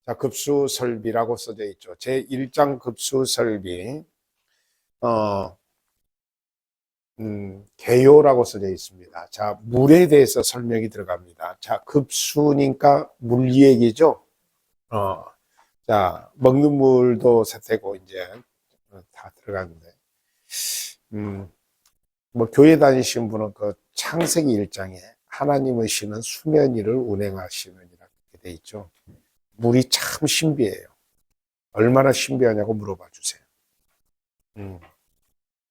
자, 급수 설비라고 써져 있죠. 제1장 급수 설비, 어, 개요라고 써져 있습니다. 자, 물에 대해서 설명이 들어갑니다. 자, 급수니까 물 얘기죠. 어, 자, 먹는 물도 세태고, 이제, 다 들어갔는데, 음, 뭐, 교회 다니시는 분은 그 창세기 1장에 하나님의 신은 수면 위를 운행하시는 이라고 돼 있죠. 물이 참 신비해요. 얼마나 신비하냐고 물어봐 주세요.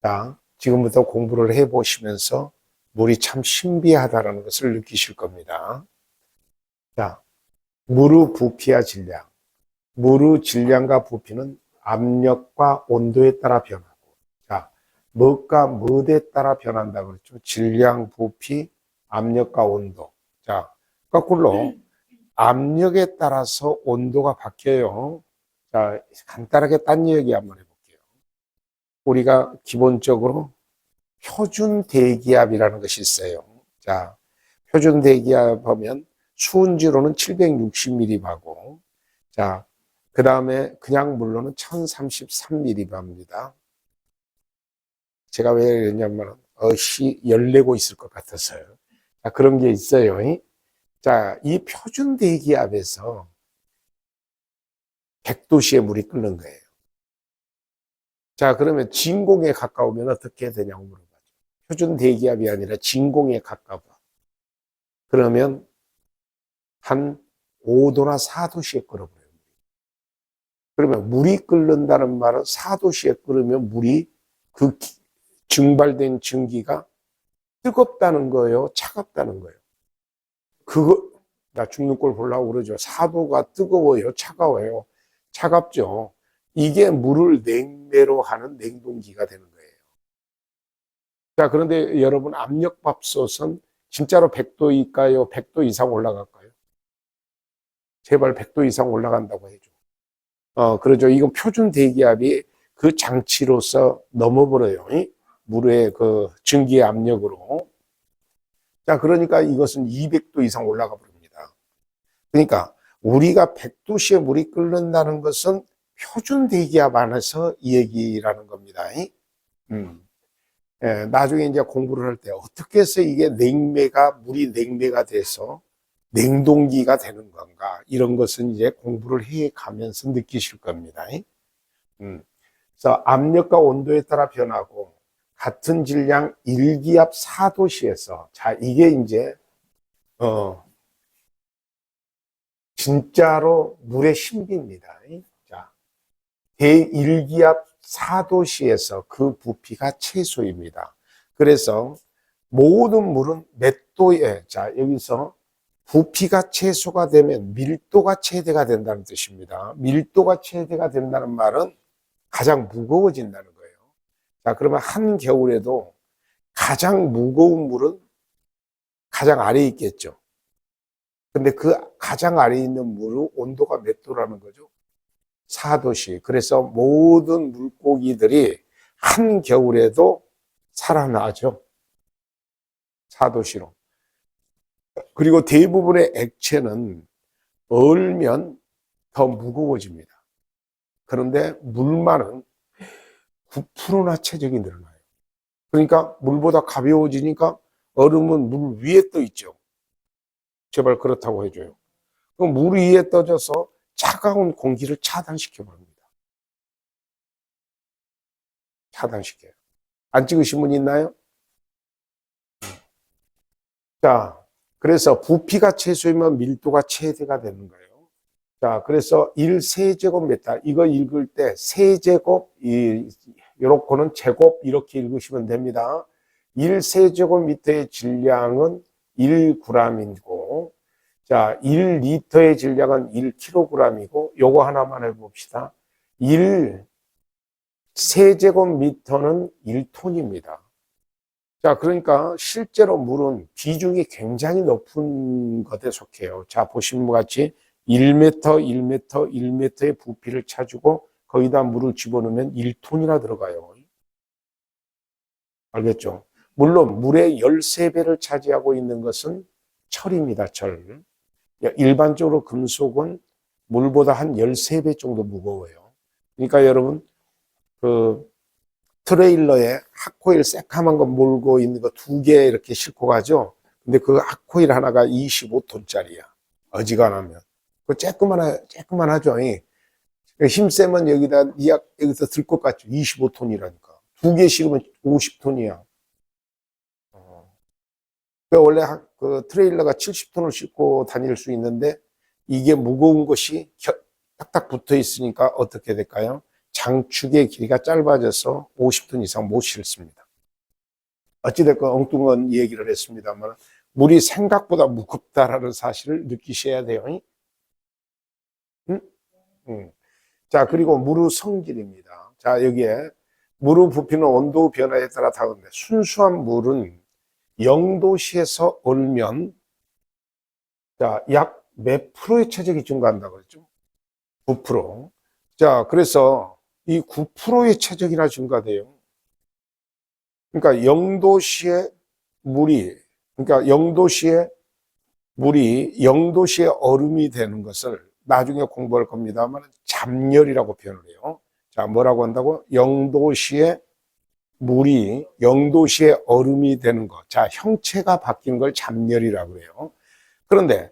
자, 지금부터 공부를 해보시면서 물이 참 신비하다는 것을 느끼실 겁니다. 자, 물의 부피와 질량. 물의 질량과 부피는 압력과 온도에 따라 변하고, 자, 뭐가 뭐에 따라 변한다고 그랬죠? 질량, 부피, 압력과 온도. 자, 거꾸로 압력에 따라서 온도가 바뀌어요. 자, 간단하게 딴 얘기 한번 해볼게요. 우리가 기본적으로 표준 대기압이라는 것이 있어요. 자, 표준 대기압 하면 수은지로는 760mB하고, 자, 그 다음에 그냥 물로는 1033mB입니다. 제가 왜 그랬냐면, 열내고 있을 것 같아서요. 자, 그런 게 있어요. 자, 이 표준 대기압에서 100도씨의 물이 끓는 거예요. 자, 그러면 진공에 가까우면 어떻게 되냐고 물어봐요. 표준 대기압이 아니라 진공에 가까워. 그러면 한 5도나 4도씨에 끓어버려요. 그러면 물이 끓는다는 말은 4도씨에 끓으면 물이 그 증발된 증기가 뜨겁다는 거예요? 차갑다는 거예요? 나 죽는 꼴 보려고 그러죠. 4도가 뜨거워요? 차가워요? 차갑죠. 이게 물을 냉매로 하는 냉동기가 되는 거예요. 자, 그런데 여러분, 압력밥솥은 진짜로 100도일까요? 100도 이상 올라갈까요? 제발 100도 이상 올라간다고 해줘. 그러죠. 이건 표준 대기압이 그 장치로서 넘어버려요. 물의 그 증기의 압력으로. 자, 그러니까 이것은 200도 이상 올라가 버립니다. 그러니까 우리가 100도씨에 물이 끓는다는 것은 표준 대기압 안에서 이 얘기라는 겁니다. 예, 나중에 이제 공부를 할 때 어떻게 해서 이게 물이 냉매가 돼서 냉동기가 되는 건가, 이런 것은 이제 공부를 해 가면서 느끼실 겁니다. 그래서 압력과 온도에 따라 변하고, 같은 질량 1기압 4도씨에서, 자, 이게 이제 진짜로 물의 신비입니다. 자, 대1기압 4도씨에서 그 부피가 최소입니다. 그래서 모든 물은 몇 도에, 자, 여기서 부피가 최소가 되면 밀도가 최대가 된다는 뜻입니다. 밀도가 최대가 된다는 말은 가장 무거워진다는 거예요. 자, 그러면 한겨울에도 가장 무거운 물은 가장 아래에 있겠죠. 근데 그 가장 아래에 있는 물의 온도가 몇 도라는 거죠? 4도씨. 그래서 모든 물고기들이 한겨울에도 살아나죠. 4도씨로. 그리고 대부분의 액체는 얼면 더 무거워집니다. 그런데 물만은 9%나 체적이 늘어나요. 그러니까 물보다 가벼워지니까 얼음은 물 위에 떠 있죠. 제발 그렇다고 해줘요. 그럼 물 위에 떠져서 차가운 공기를 차단시켜 버립니다. 차단시켜요. 안 찍으신 분 있나요? 자, 그래서 부피가 최소이면 밀도가 최대가 되는 거예요. 자, 그래서 1세제곱미터, 이거 읽을 때 세제곱, 요렇게는 제곱, 이렇게 읽으시면 됩니다. 1세제곱미터의 질량은 1g이고, 자, 1리터의 질량은 1kg이고, 요거 하나만 해봅시다. 1세제곱미터는 1톤입니다. 자, 그러니까 실제로 물은 비중이 굉장히 높은 것에 속해요. 자, 보시는 것 같이 1m, 1m, 1m의 부피를 차주고 거기다 물을 집어넣으면 1톤이나 들어가요. 알겠죠? 물론 물의 13배를 차지하고 있는 것은 철입니다, 철. 일반적으로 금속은 물보다 한 13배 정도 무거워요. 그러니까 여러분, 그 트레일러에 핫코일 새카만 거 몰고 있는 거 2개 이렇게 싣고 가죠. 근데 그 핫코일 하나가 25톤짜리야. 어지간하면. 그 쬐끄만하죠. 힘 세면 여기서 들 것 같죠. 25톤이라니까. 2개 실으면 50톤이야. 원래 그 트레일러가 70톤을 싣고 다닐 수 있는데 이게 무거운 것이 딱딱 붙어 있으니까 어떻게 될까요? 장축의 길이가 짧아져서 50톤 이상 못 실습니다. 어찌됐건 엉뚱한 얘기를 했습니다만 물이 생각보다 무겁다라는 사실을 느끼셔야 돼요. 응? 응. 자, 그리고 물의 성질입니다. 자, 여기에 물의 부피는 온도 변화에 따라 다른데 순수한 물은 0도씨에서 얼면 자, 약 몇 프로의 체적이 증가한다고 그랬죠? 9%. 자, 그래서 이 9%의 체적이나 증가돼요. 그러니까 0도씨의 물이, 그러니까 0도씨의 물이 0도씨의 얼음이 되는 것을 나중에 공부할 겁니다만 잡열이라고 표현을 해요. 자, 뭐라고 한다고? 0도씨의 물이 0도씨의 얼음이 되는 것. 자, 형체가 바뀐 걸 잡열이라고 해요. 그런데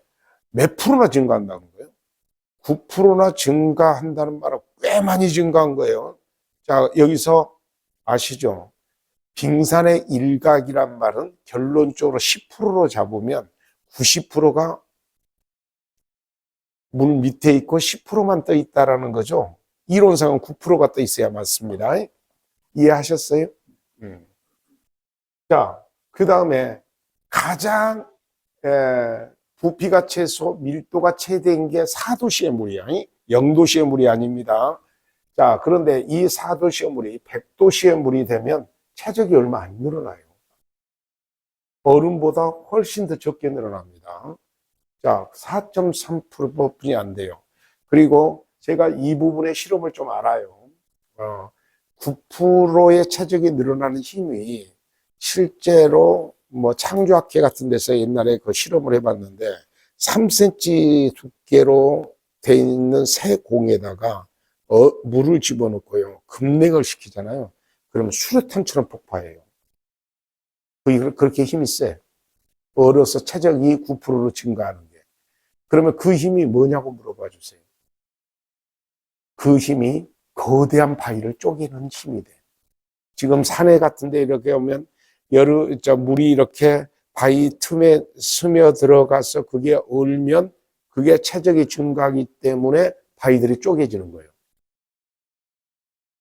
몇 프로나 증가한다는 거예요? 9%나 증가한다는 말은 꽤 많이 증가한 거예요. 자, 여기서 아시죠? 빙산의 일각이란 말은 결론적으로 10%로 잡으면 90%가 물 밑에 있고 10%만 떠 있다라는 거죠. 이론상은 9%가 떠 있어야 맞습니다. 이해하셨어요? 자, 그 다음에 가장 부피가 최소, 밀도가 최대인 게 4도씨의 물이야. 0도씨의 물이 아닙니다. 자, 그런데 이 4도씨의 물이 100도씨의 물이 되면 체적이 얼마 안 늘어나요. 얼음보다 훨씬 더 적게 늘어납니다. 자, 4.3%뿐이 안 돼요. 그리고 제가 이 부분의 실험을 좀 알아요. 9%의 체적이 늘어나는 힘이 실제로 뭐 창조학회 같은 데서 옛날에 그 실험을 해봤는데 3cm 두께로 돼 있는 새 공에다가 물을 집어넣고요. 급냉을 시키잖아요. 그러면 수류탄처럼 폭파해요. 그렇게 힘이 세. 얼어서 체적이 9%로 증가하는 게. 그러면 그 힘이 뭐냐고 물어봐 주세요. 그 힘이 거대한 바위를 쪼개는 힘이 돼. 지금 산에 같은데 이렇게 오면 물이 이렇게 바위 틈에 스며 들어가서 그게 얼면 그게 체적이 증가하기 때문에 바위들이 쪼개지는 거예요.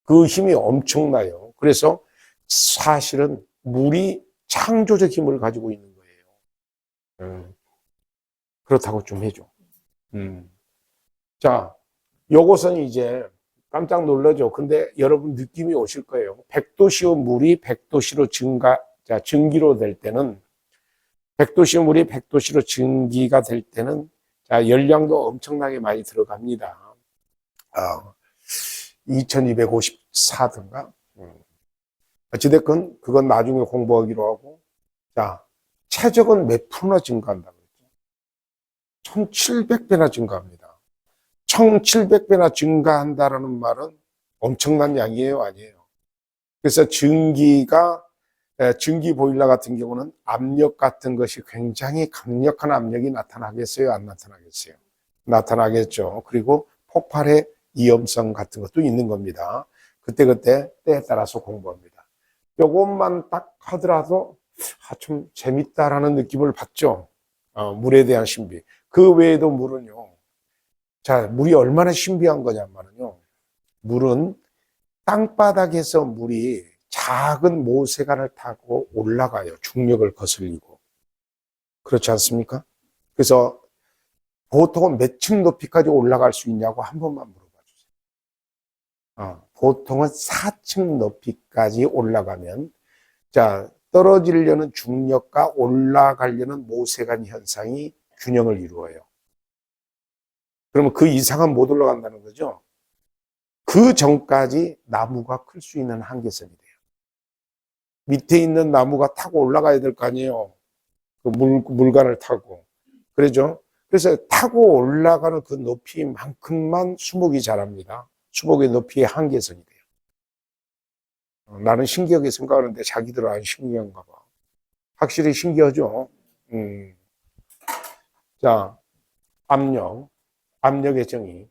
그 힘이 엄청나요. 그래서 사실은 물이 창조적 힘을 가지고 있는 거예요. 그렇다고 좀 해줘. 자, 요것은 이제 깜짝 놀라죠. 근데 여러분 느낌이 오실 거예요. 100도씨의 물이 100도씨로 증기로 될 때는 100도씨의 물이 100도씨로 증기가 될 때는 자, 열량도 엄청나게 많이 들어갑니다. 2254든가. 어찌됐건 그건 나중에 공부하기로 하고. 자, 체적은 몇 프로나 증가한다고 그랬죠? 1700배나 증가합니다. 1700배나 증가한다라는 말은 엄청난 양이에요, 아니에요? 그래서 증기 보일러 같은 경우는 압력 같은 것이 굉장히 강력한 압력이 나타나겠어요? 안 나타나겠어요? 나타나겠죠. 그리고 폭발의 위험성 같은 것도 있는 겁니다. 그때그때 때에 따라서 공부합니다. 요것만 딱 하더라도 좀 재밌다라는 느낌을 받죠. 물에 대한 신비. 그 외에도 물은요. 자, 물이 얼마나 신비한 거냐면요. 물은 땅바닥에서 물이 작은 모세관을 타고 올라가요. 중력을 거슬리고. 그렇지 않습니까? 그래서 보통은 몇 층 높이까지 올라갈 수 있냐고 한 번만 물어봐 주세요. 보통은 4층 높이까지 올라가면 자, 떨어지려는 중력과 올라가려는 모세관 현상이 균형을 이루어요. 그러면 그 이상은 못 올라간다는 거죠. 그 전까지 나무가 클 수 있는 한계선이 돼요. 밑에 있는 나무가 타고 올라가야 될 거 아니에요. 그 물관을 타고. 그러죠? 그래서 타고 올라가는 그 높이만큼만 수목이 자랍니다. 수목의 높이의 한계선이 돼요. 나는 신기하게 생각하는데 자기들은 안 신기한가 봐. 확실히 신기하죠? 자, 압력의 정의.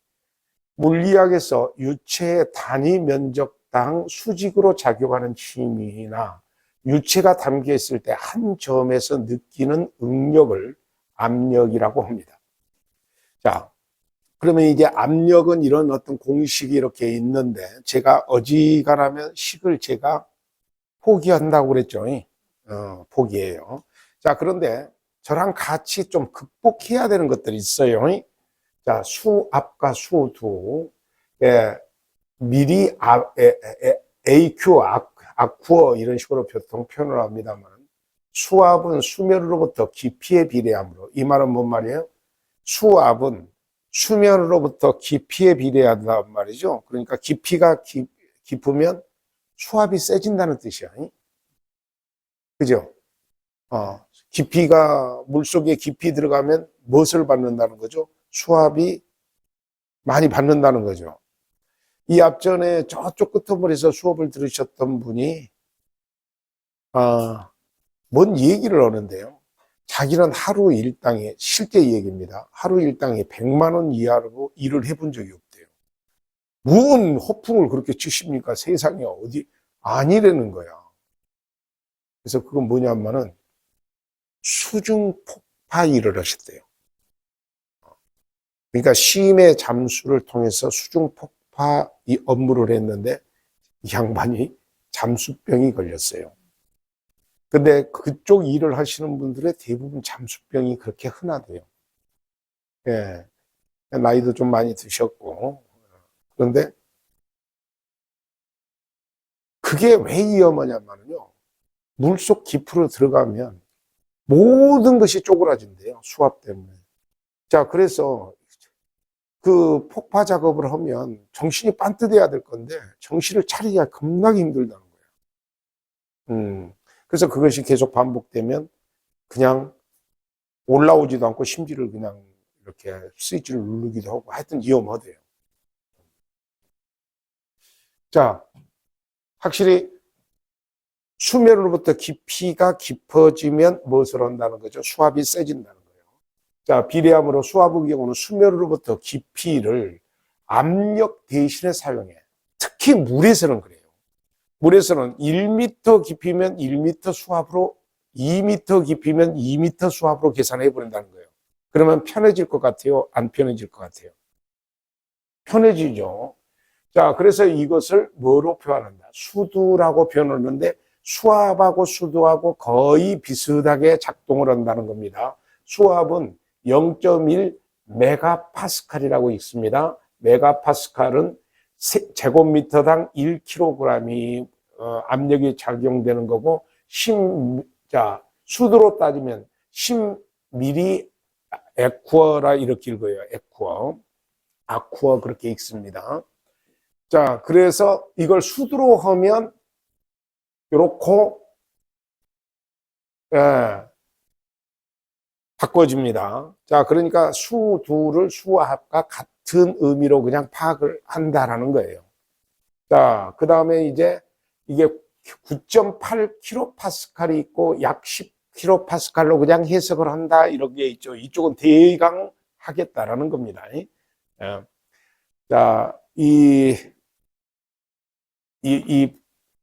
물리학에서 유체의 단위 면적당 수직으로 작용하는 힘이나 유체가 담겨 있을 때 한 점에서 느끼는 응력을 압력이라고 합니다. 자, 그러면 이제 압력은 이런 어떤 공식이 이렇게 있는데 제가 어지간하면 식을 제가 포기한다고 그랬죠. 포기해요. 자, 그런데 저랑 같이 좀 극복해야 되는 것들이 있어요. 자, 수압과 수두, 미리 AQ, 아쿠어 이런 식으로 보통 표현을 합니다만 수압은 수면으로부터 깊이에 비례하므로 이 말은 뭔 말이에요? 수압은 수면으로부터 깊이에 비례하단 말이죠. 그러니까 깊이가 깊으면 수압이 세진다는 뜻이야. 그죠? 깊이가 물속에 깊이 들어가면 무엇을 받는다는 거죠? 수압이 많이 받는다는 거죠. 이 앞전에 저쪽 끄트머리에서 수업을 들으셨던 분이 뭔 얘기를 하는데요. 자기는 하루 일당에 실제 얘기입니다. 하루 일당에 100만 원 이하로 일을 해본 적이 없대요. 무슨 허풍을 그렇게 치십니까? 세상에 어디 아니라는 거야. 그래서 그건 뭐냐면은 수중 폭파 일을 하셨대요. 그러니까 쉼의 잠수를 통해서 수중 폭파 이 업무를 했는데 이 양반이 잠수병이 걸렸어요. 근데 그쪽 일을 하시는 분들의 대부분 잠수병이 그렇게 흔하대요. 예. 나이도 좀 많이 드셨고. 그런데 그게 왜 위험하냐면요. 물속 깊이로 들어가면 모든 것이 쪼그라진대요. 수압 때문에. 자, 그래서 그 폭파 작업을 하면 정신이 반듯해야 될 건데 정신을 차리기가 겁나게 힘들다는 거예요. 그래서 그것이 계속 반복되면 그냥 올라오지도 않고 심지를 그냥 이렇게 스위치를 누르기도 하고 하여튼 위험하대요. 자, 확실히 수면으로부터 깊이가 깊어지면 무엇을 한다는 거죠? 수압이 세진다는 거예요. 자, 비례함으로 수압의 경우는 수면으로부터 깊이를 압력 대신에 사용해. 특히 물에서는 그래요. 물에서는 1m 깊이면 1m 수압으로 2m 깊이면 2m 수압으로 계산해 버린다는 거예요. 그러면 편해질 것 같아요? 안 편해질 것 같아요? 편해지죠. 자, 그래서 이것을 뭐로 표현한다? 수두라고 표현하는데 수압하고 수두하고 거의 비슷하게 작동을 한다는 겁니다. 수압은 0.1 메가파스칼이라고 있습니다. 메가파스칼은 제곱미터당 1kg이 압력이 작용되는 거고 자, 수두로 따지면 10ml 에쿠어라 이렇게 읽어요. 에쿠어. 아쿠어 그렇게 읽습니다. 자, 그래서 이걸 수두로 하면 요렇게 바꿔집니다. 자, 그러니까 수두를 수압과 같은 의미로 그냥 파악을 한다라는 거예요. 자, 그 다음에 이제 이게 9.8kPa이 있고 약 10kPa로 그냥 해석을 한다 이런 게 있죠. 이쪽은 대강 하겠다라는 겁니다. 자, 이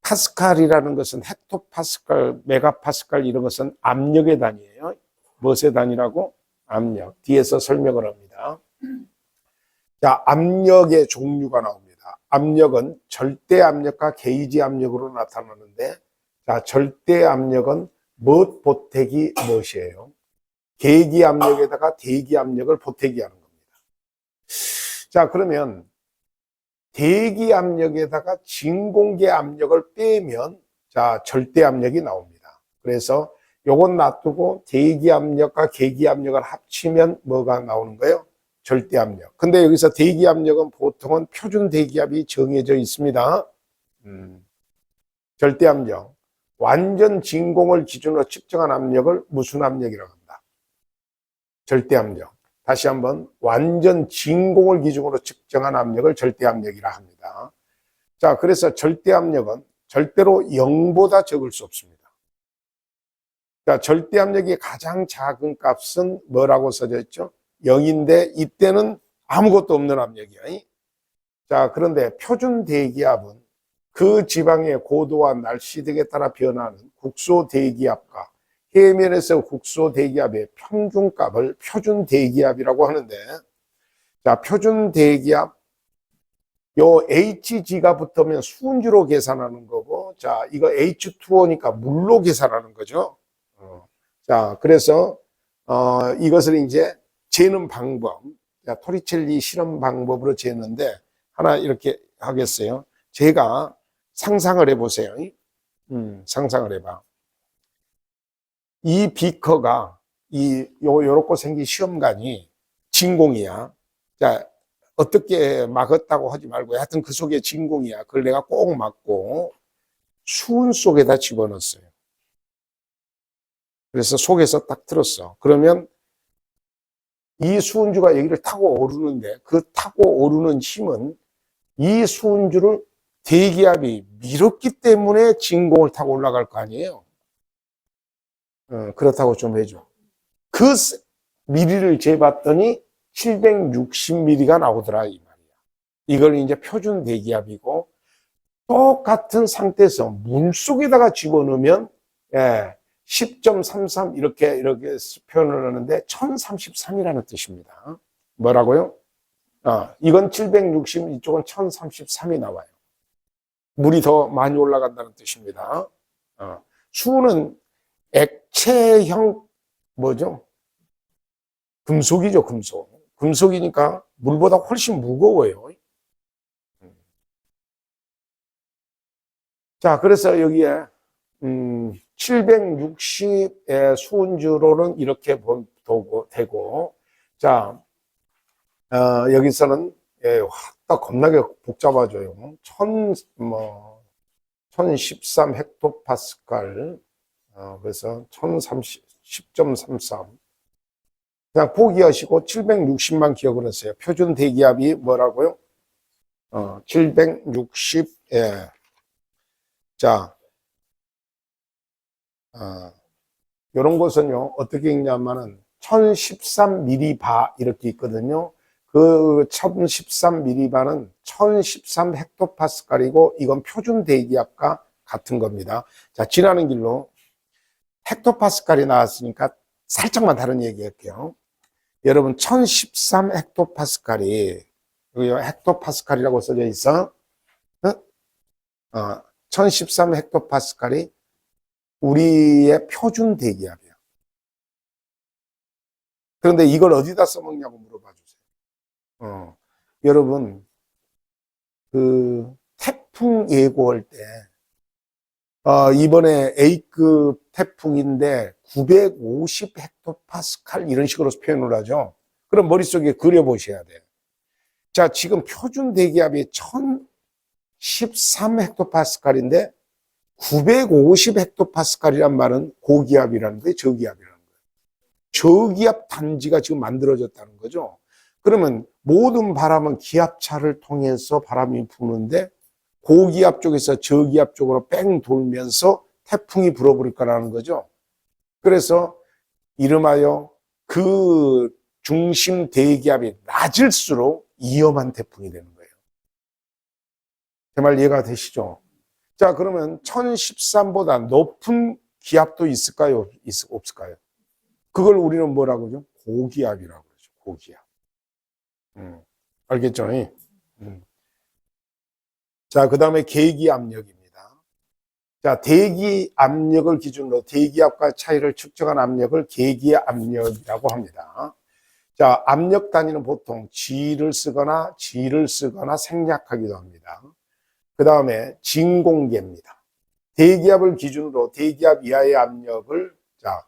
파스칼이라는 것은 헥토파스칼, 메가파스칼 이런 것은 압력의 단위예요. 무엇의 단위라고? 압력. 뒤에서 설명을 합니다. 자, 압력의 종류가 나옵니다. 압력은 절대 압력과 게이지 압력으로 나타나는데, 자, 절대 압력은 무엇 보태기 무엇이에요? 계기 압력에다가 대기 압력을 보태기 하는 겁니다. 자, 그러면 대기 압력에다가 진공계 압력을 빼면 자, 절대 압력이 나옵니다. 그래서 요건 놔두고 대기 압력과 계기 압력을 합치면 뭐가 나오는 거예요? 절대 압력. 근데 여기서 대기 압력은 보통은 표준 대기압이 정해져 있습니다. 절대 압력. 완전 진공을 기준으로 측정한 압력을 무슨 압력이라고 합니다. 절대 압력. 다시 한번 완전 진공을 기준으로 측정한 압력을 절대압력이라 합니다. 자, 그래서 절대압력은 절대로 0보다 적을 수 없습니다. 자, 절대압력이 가장 작은 값은 뭐라고 써져 있죠? 0인데 이때는 아무것도 없는 압력이야. 자, 그런데 표준 대기압은 그 지방의 고도와 날씨 등에 따라 변하는 국소 대기압과 해면에서 국소 대기압의 평균값을 표준 대기압이라고 하는데, 자, 표준 대기압, 요 HG가 붙으면 수은주로 계산하는 거고, 자, 이거 H2O니까 물로 계산하는 거죠. 자, 그래서, 이것을 이제 재는 방법, 자, 토리첼리 실험 방법으로 재는데, 하나 이렇게 하겠어요. 제가 상상을 해보세요. 상상을 해봐. 이 비커가, 요렇게 생긴 시험관이 진공이야. 자, 어떻게 막았다고 하지 말고, 하여튼 그 속에 진공이야. 그걸 내가 꼭 막고, 수은 속에다 집어넣었어요. 그래서 속에서 딱 들었어. 그러면 이 수은주가 여기를 타고 오르는데, 그 타고 오르는 힘은 이 수은주를 대기압이 밀었기 때문에 진공을 타고 올라갈 거 아니에요. 그렇다고 좀 해줘. 그 미리를 재봤더니 760ml가 나오더라 이 말이야. 이걸 이제 표준 대기압이고, 똑같은 상태에서 물 속에다가 집어넣으면 10.33 이렇게 표현을 하는데 1033이라는 뜻입니다. 뭐라고요? 이건 760, 이쪽은 1033이 나와요. 물이 더 많이 올라간다는 뜻입니다. 수은 액체형 뭐죠? 금속이죠, 금속. 금속이니까 물보다 훨씬 무거워요. 자, 그래서 여기에 760의 수은주로는 이렇게 되고, 자, 여기서는 딱 겁나게 복잡하죠. 1013 헥토파스칼, 그래서 1033. 그냥 포기하시고 760만 기억을 하세요. 표준 대기압이 뭐라고요? 760, 자, 이런 것은요, 어떻게 읽냐면은 1013mV 이렇게 있거든요. 그 1013mV는 1013 헥토파스칼이고, 이건 표준 대기압과 같은 겁니다. 자, 지나는 길로 헥토파스칼이 나왔으니까 살짝만 다른 얘기 할게요. 여러분, 1013 헥토파스칼이, 여기 헥토파스칼이라고 써져 있어. 1013 헥토파스칼이 우리의 표준 대기압이야. 그런데 이걸 어디다 써먹냐고 물어봐 주세요. 여러분, 그 태풍 예고할 때, 이번에 A급 태풍인데 950 헥토파스칼 이런 식으로 표현을 하죠. 그럼 머릿속에 그려보셔야 돼요. 자, 지금 표준 대기압이 1013 헥토파스칼인데 950 헥토파스칼이란 말은 고기압이라는 거예요, 저기압이라는 거예요. 저기압 단지가 지금 만들어졌다는 거죠. 그러면 모든 바람은 기압차를 통해서 바람이 부는데 고기압 쪽에서 저기압 쪽으로 뺑 돌면서 태풍이 불어버릴 거라는 거죠. 그래서 이름하여 그 중심 대기압이 낮을수록 위험한 태풍이 되는 거예요. 제 말 이해가 되시죠? 자, 그러면 1013보다 높은 기압도 있을까요? 없을까요? 그걸 우리는 뭐라고 그러죠? 고기압이라고 그러죠. 고기압. 알겠죠? 자, 그 다음에 계기압력입니다. 자, 대기압력을 기준으로 대기압과 차이를 측정한 압력을 계기압력이라고 합니다. 자, 압력 단위는 보통 G를 쓰거나 생략하기도 합니다. 그 다음에 진공계입니다. 대기압을 기준으로 대기압 이하의 압력을, 자,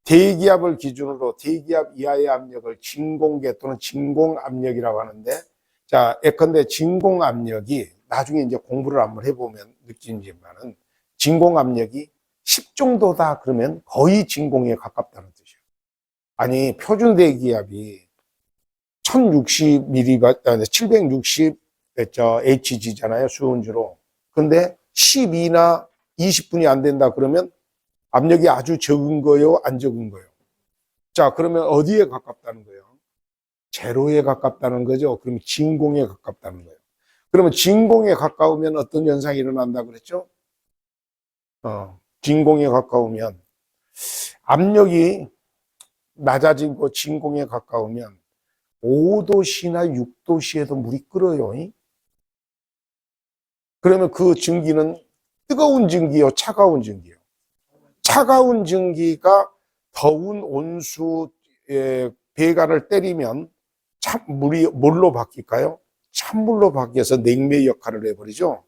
대기압을 기준으로 대기압 이하의 압력을 진공계 또는 진공압력이라고 하는데, 자, 예컨대 진공압력이 나중에 이제 공부를 한번 해보면 느끼지만은 진공압력이 10 정도다 그러면 거의 진공에 가깝다는 뜻이에요. 아니, 표준 대기압이 1060ml, 760 Hg잖아요, 수온주로. 근데 12나 20분이 안 된다 그러면 압력이 아주 적은 거요, 안 적은 거요? 자, 그러면 어디에 가깝다는 거예요? 제로에 가깝다는 거죠. 그럼 진공에 가깝다는 거예요. 그러면 진공에 가까우면 어떤 현상이 일어난다 그랬죠? 진공에 가까우면 압력이 낮아지고 진공에 가까우면 5도씨나 6도씨에도 물이 끓어요. 그러면 그 증기는 뜨거운 증기요, 차가운 증기요? 차가운 증기가 더운 온수의 배관을 때리면 물이 뭘로 바뀔까요? 찬물로 바뀌어서 냉매 역할을 해버리죠.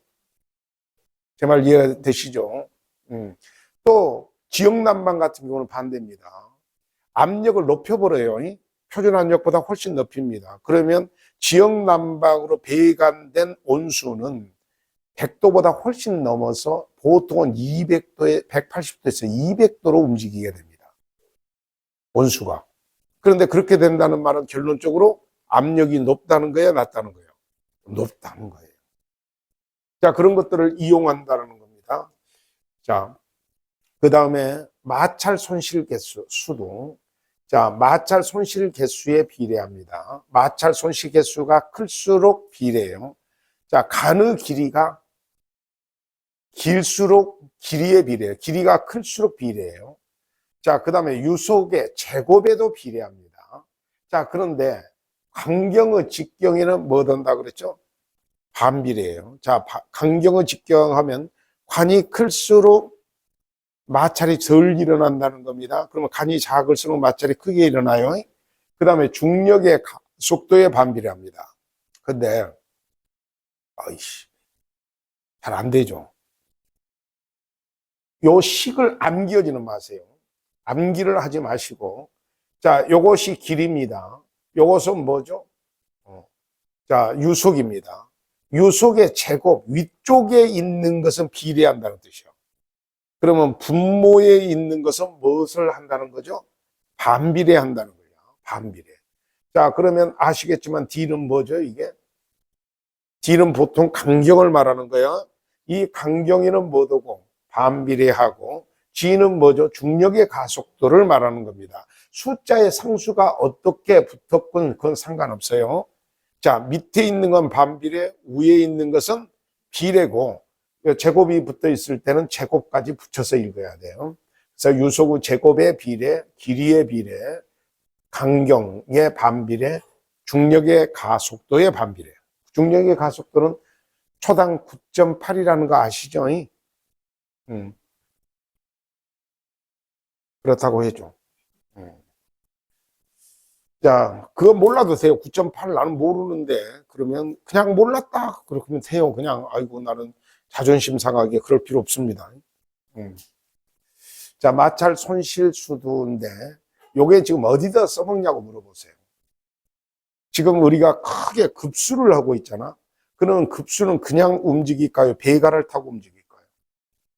제 말 이해가 되시죠? 또 지역난방 같은 경우는 반대입니다. 압력을 높여버려요. 표준 압력보다 훨씬 높입니다. 그러면 지역난방으로 배관된 온수는 100도보다 훨씬 넘어서 보통은 200도에 180도에서 200도로 움직이게 됩니다. 온수가. 그런데 그렇게 된다는 말은 결론적으로 압력이 높다는 거예요, 낮다는 거예요? 높다는 거예요. 자, 그런 것들을 이용한다는 겁니다. 자, 그 다음에 마찰 손실 개수, 수도. 자, 마찰 손실 개수에 비례합니다. 마찰 손실 개수가 클수록 비례해요. 자, 간의 길이가 길수록 길이에 비례해요. 길이가 클수록 비례해요. 자, 그 다음에 유속의 제곱에도 비례합니다. 자, 그런데 강경의 직경에는 뭐 든다 그랬죠? 반비례해요. 자, 강경의 직경하면 관이 클수록 마찰이 덜 일어난다는 겁니다. 그러면 간이 작을수록 마찰이 크게 일어나요. 그 다음에 중력의 속도에 반비례합니다. 근데 잘 안 되죠. 요 식을 암기하지는 마세요. 암기를 하지 마시고, 자, 요것이 길입니다. 요것은 뭐죠? 자, 유속입니다. 유속의 제곱 위쪽에 있는 것은 비례한다는 뜻이요. 그러면 분모에 있는 것은 무엇을 한다는 거죠? 반비례한다는 거예요. 반비례. 자, 그러면 아시겠지만 D는 뭐죠, 이게? D는 보통 강경을 말하는 거예요. 이 강경에는 뭐고? 반비례하고, G는 뭐죠? 중력의 가속도를 말하는 겁니다. 숫자의 상수가 어떻게 붙었건 그건 상관없어요. 자, 밑에 있는 건 반비례, 위에 있는 것은 비례고, 제곱이 붙어 있을 때는 제곱까지 붙여서 읽어야 돼요. 그래서 유속의 제곱의 비례, 길이의 비례, 강경의 반비례, 중력의 가속도의 반비례. 중력의 가속도는 초당 9.8이라는 거 아시죠? 그렇다고 해줘. 자, 그거 몰라도 돼요. 9.8 나는 모르는데 그러면 그냥 몰랐다 그러면 돼요. 그냥 아이고 나는 자존심 상하게 그럴 필요 없습니다. 자, 마찰 손실 수도인데 요게 지금 어디다 써먹냐고 물어보세요. 지금 우리가 크게 급수를 하고 있잖아. 그러면 급수는 그냥 움직일까요? 배관을 타고 움직일까요?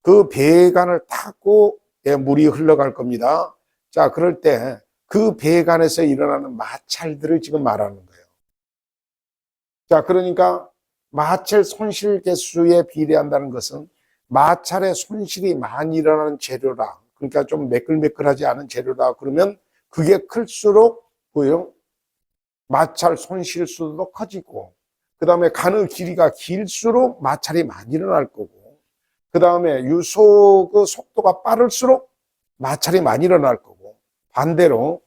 그 배관을 타고 물이 흘러갈 겁니다. 자, 그럴 때 그 배관에서 일어나는 마찰들을 지금 말하는 거예요. 자, 그러니까 마찰 손실 개수에 비례한다는 것은 마찰의 손실이 많이 일어나는 재료라. 그러니까 좀 매끌매끌하지 않은 재료라. 그러면 그게 클수록 뭐예요? 마찰 손실 수도 커지고, 그 다음에 간의 길이가 길수록 마찰이 많이 일어날 거고, 그 다음에 유속의 속도가 빠를수록 마찰이 많이 일어날 거고, 반대로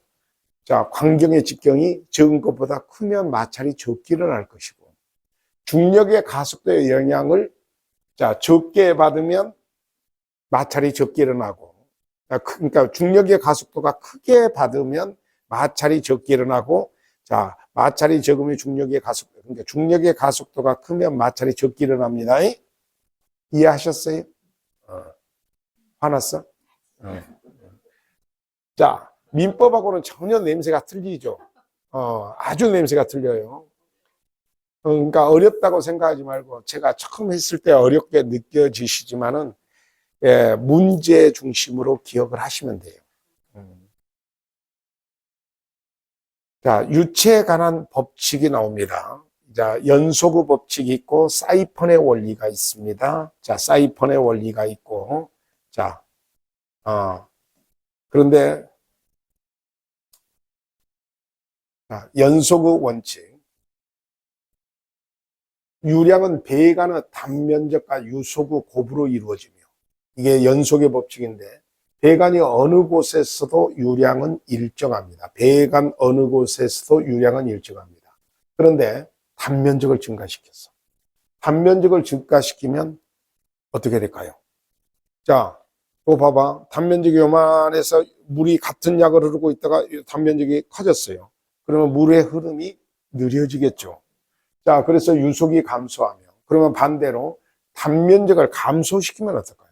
자, 광경의 직경이 적은 것보다 크면 마찰이 적게 일어날 것이고, 중력의 가속도의 영향을 자, 적게 받으면 마찰이 적게 일어나고, 그러니까 중력의 가속도가 크게 받으면 마찰이 적게 일어나고, 자, 마찰이 적으면 중력의 가속도, 그러니까 중력의 가속도가 크면 마찰이 적게 일어납니다. 이해하셨어요? 화났어? 자, 민법하고는 전혀 냄새가 틀리죠. 아주 냄새가 틀려요. 그러니까 어렵다고 생각하지 말고 제가 처음 했을 때 어렵게 느껴지시지만은 문제 중심으로 기억을 하시면 돼요. 자, 유체에 관한 법칙이 나옵니다. 자, 연소구 법칙이 있고 사이펀의 원리가 있습니다. 자, 사이펀의 원리가 있고, 자, 그런데 연소구 원칙. 유량은 배관의 단면적과 유소구 곱으로 이루어지며, 이게 연속의 법칙인데, 배관이 어느 곳에서도 유량은 일정합니다. 배관 어느 곳에서도 유량은 일정합니다. 그런데 단면적을 증가시켰어. 단면적을 증가시키면 어떻게 될까요? 자, 이거 봐봐. 단면적이 요만해서 물이 같은 약을 흐르고 있다가 단면적이 커졌어요. 그러면 물의 흐름이 느려지겠죠. 자, 그래서 유속이 감소하며, 그러면 반대로 단면적을 감소시키면 어떨까요?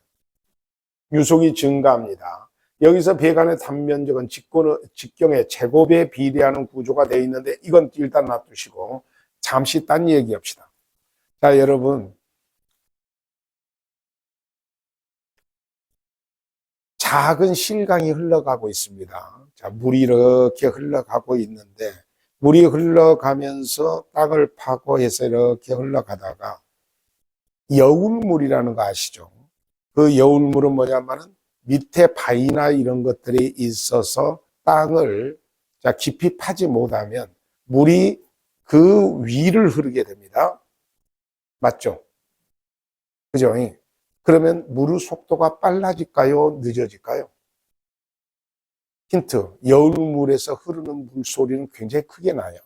유속이 증가합니다. 여기서 배관의 단면적은 직경의 제곱에 비례하는 구조가 되어 있는데, 이건 일단 놔두시고 잠시 딴 얘기합시다. 자, 여러분, 작은 실강이 흘러가고 있습니다. 자, 물이 이렇게 흘러가고 있는데, 물이 흘러가면서 땅을 파고 해서 이렇게 흘러가다가 여울물이라는 거 아시죠? 그 여울물은 뭐냐면은 밑에 바위나 이런 것들이 있어서 땅을 자, 깊이 파지 못하면 물이 그 위를 흐르게 됩니다. 맞죠? 그죠? 그러면 물의 속도가 빨라질까요? 늦어질까요? 힌트, 여울물에서 흐르는 물소리는 굉장히 크게 나요.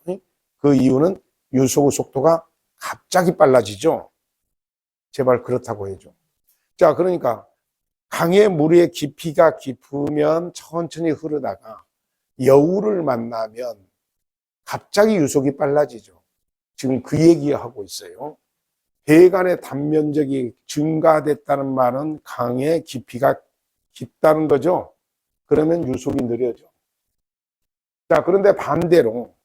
그 이유는 유속의 속도가 갑자기 빨라지죠. 제발 그렇다고 해줘. 자, 그러니까 강의 물의 깊이가 깊으면 천천히 흐르다가 여울을 만나면 갑자기 유속이 빨라지죠. 지금 그 얘기하고 있어요. 배관의 단면적이 증가됐다는 말은 강의 깊이가 깊다는 거죠. 그러면 유속이 느려져. 자, 그런데 반대로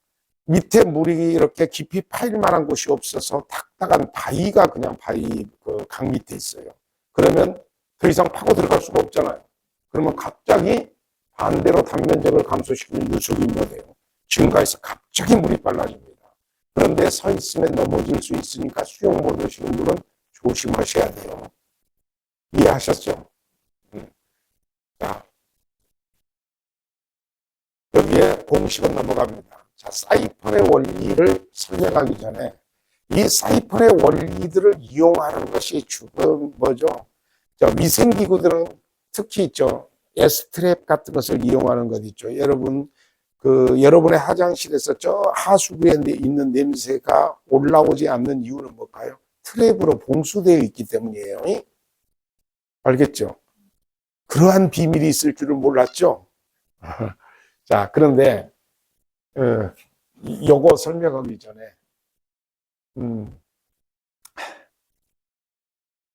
밑에 물이 이렇게 깊이 파일 만한 곳이 없어서 딱딱한 바위가 그냥 그 강 밑에 있어요. 그러면 더 이상 파고 들어갈 수가 없잖아요. 그러면 갑자기 반대로 단면적을 감소시키면 유속이 뭐돼요? 증가해서 갑자기 물이 빨라집니다. 그런데 서 있으면 넘어질 수 있으니까 수영 모르시는 분은 조심하셔야 돼요. 이해하셨죠? 자, 여기에 공식은 넘어갑니다. 자, 사이펀의 원리를 설명하기 전에 이 사이펀의 원리들을 이용하는 것이 지금 뭐죠? 자, 위생기구들은 특히 있죠. 에스트랩 같은 것을 이용하는 것 있죠. 여러분, 여러분의 화장실에서 저 하수구에 있는 냄새가 올라오지 않는 이유는 뭘까요? 트랩으로 봉수되어 있기 때문이에요. 알겠죠? 그러한 비밀이 있을 줄은 몰랐죠? 자, 그런데, 요거 설명하기 전에,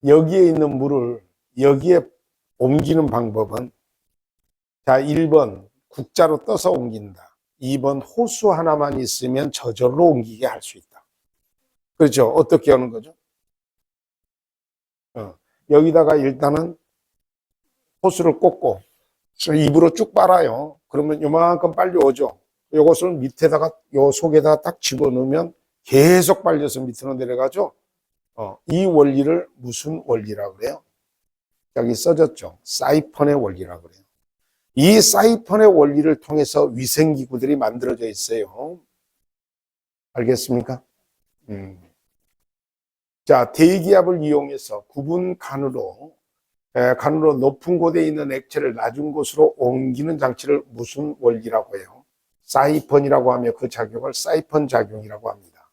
여기에 있는 물을 여기에 옮기는 방법은, 자, 1번, 국자로 떠서 옮긴다. 2번, 호수 하나만 있으면 저절로 옮기게 할 수 있다. 그렇죠? 어떻게 하는 거죠? 여기다가 일단은 호수를 꽂고, 입으로 쭉 빨아요. 그러면 요만큼 빨리 오죠. 요것을 밑에다가, 요 속에다가 딱 집어넣으면 계속 빨려서 밑으로 내려가죠. 이 원리를 무슨 원리라고 그래요? 여기 써졌죠. 사이펀의 원리라고 그래요. 이 사이펀의 원리를 통해서 위생기구들이 만들어져 있어요. 알겠습니까? 자, 대기압을 이용해서 구분 간으로 높은 곳에 있는 액체를 낮은 곳으로 옮기는 장치를 무슨 원리라고 해요? 사이펀이라고 하며 그 작용을 사이펀 작용이라고 합니다.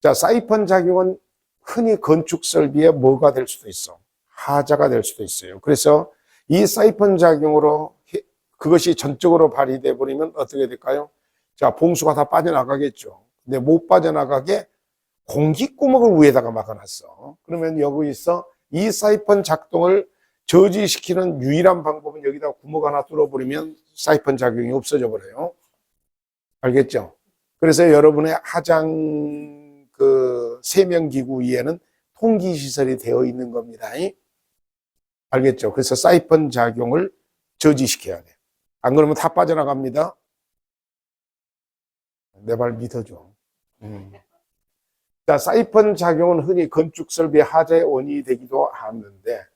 자, 사이펀 작용은 흔히 건축 설비에 뭐가 될 수도 있어? 하자가 될 수도 있어요. 그래서 이 사이펀 작용으로 그것이 전적으로 발휘돼 버리면 어떻게 될까요? 자, 봉수가 다 빠져나가겠죠. 근데 못 빠져나가게 공기구멍을 위에다가 막아놨어. 그러면 여기서 이 사이펀 작동을 저지시키는 유일한 방법은 여기다 구멍 하나 뚫어버리면 사이펀 작용이 없어져 버려요. 알겠죠? 그래서 여러분의 하장 세면기구 위에는 통기시설이 되어 있는 겁니다. 알겠죠? 그래서 사이펀 작용을 저지시켜야 돼. 안 그러면 다 빠져나갑니다. 내 말 믿어줘. 자, 사이펀 작용은 흔히 건축 설비의 하자의 원인이 되기도 하는데,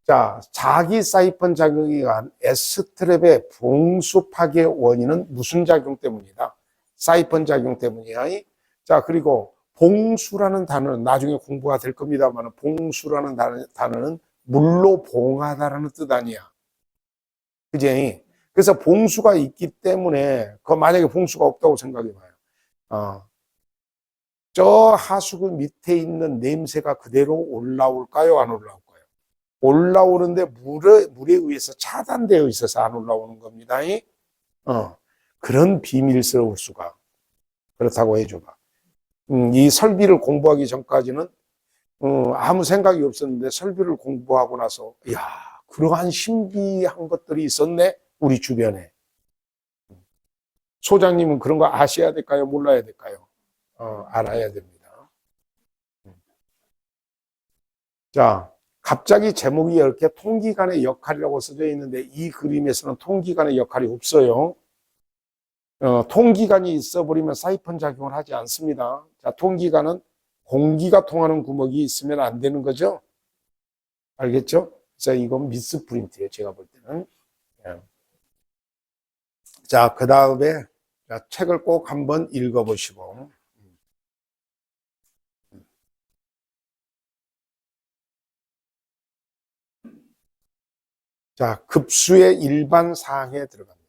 자, 자기 사이펀 작용이 한 S트랩의 봉수 파괴 원인은 무슨 작용 때문이다? 사이펀 작용 때문이야. 자, 그리고 봉수라는 단어는 나중에 공부가 될 겁니다만, 봉수라는 단어는 물로 봉하다라는 뜻 아니야. 그지? 그래서 봉수가 있기 때문에, 만약에 봉수가 없다고 생각해봐요. 저 하수구 밑에 있는 냄새가 그대로 올라올까요? 안 올라올까요? 올라오는데 물에 의해서 차단되어 있어서 안 올라오는 겁니다. 그런 비밀스러울 수가. 그렇다고 해줘봐. 이 설비를 공부하기 전까지는 아무 생각이 없었는데 설비를 공부하고 나서 이야, 그러한 신비한 것들이 있었네, 우리 주변에. 소장님은 그런 거 아셔야 될까요? 몰라야 될까요? 알아야 됩니다. 자, 갑자기 제목이 이렇게 통기관의 역할이라고 써져 있는데 이 그림에서는 통기관의 역할이 없어요. 통기관이 있어버리면 사이펀 작용을 하지 않습니다. 자, 통기관은 공기가 통하는 구멍이 있으면 안 되는 거죠. 알겠죠? 자, 이건 미스프린트예요, 제가 볼 때는. 자, 그 다음에 책을 꼭 한번 읽어보시고. 자, 급수의 일반 사항에 들어갑니다.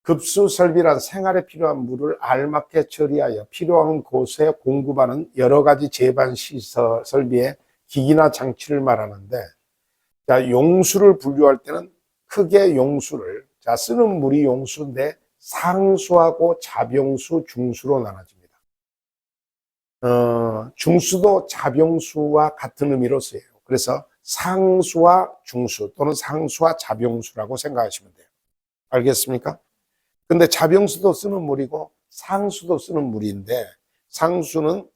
급수 설비란 생활에 필요한 물을 알맞게 처리하여 필요한 곳에 공급하는 여러 가지 제반 시설 설비의 기기나 장치를 말하는데, 자, 용수를 분류할 때는 크게 용수를, 자, 쓰는 물이 용수인데 상수하고 잡용수, 중수로 나눠집니다. 중수도 잡용수와 같은 의미로 쓰여요. 그래서 상수와 중수 또는 상수와 잡용수라고 생각하시면 돼요. 알겠습니까? 근데 잡용수도 쓰는 물이고 상수도 쓰는 물인데, 상수는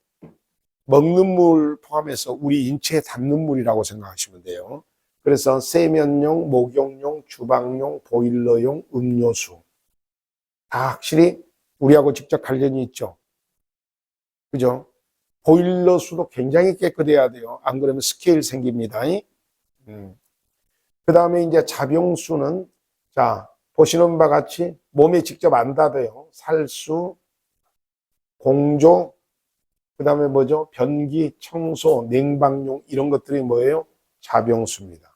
먹는 물 포함해서 우리 인체에 닿는 물이라고 생각하시면 돼요. 그래서 세면용, 목욕용, 주방용, 보일러용, 음료수 다 확실히 우리하고 직접 관련이 있죠. 그죠? 보일러 수도 굉장히 깨끗해야 돼요. 안 그러면 스케일 생깁니다. 그 다음에 이제 잡용수는, 자, 보시는 바와 같이 몸에 직접 안 닿아요. 살수, 공조, 그 다음에 뭐죠? 변기, 청소, 냉방용, 이런 것들이 뭐예요? 잡용수입니다.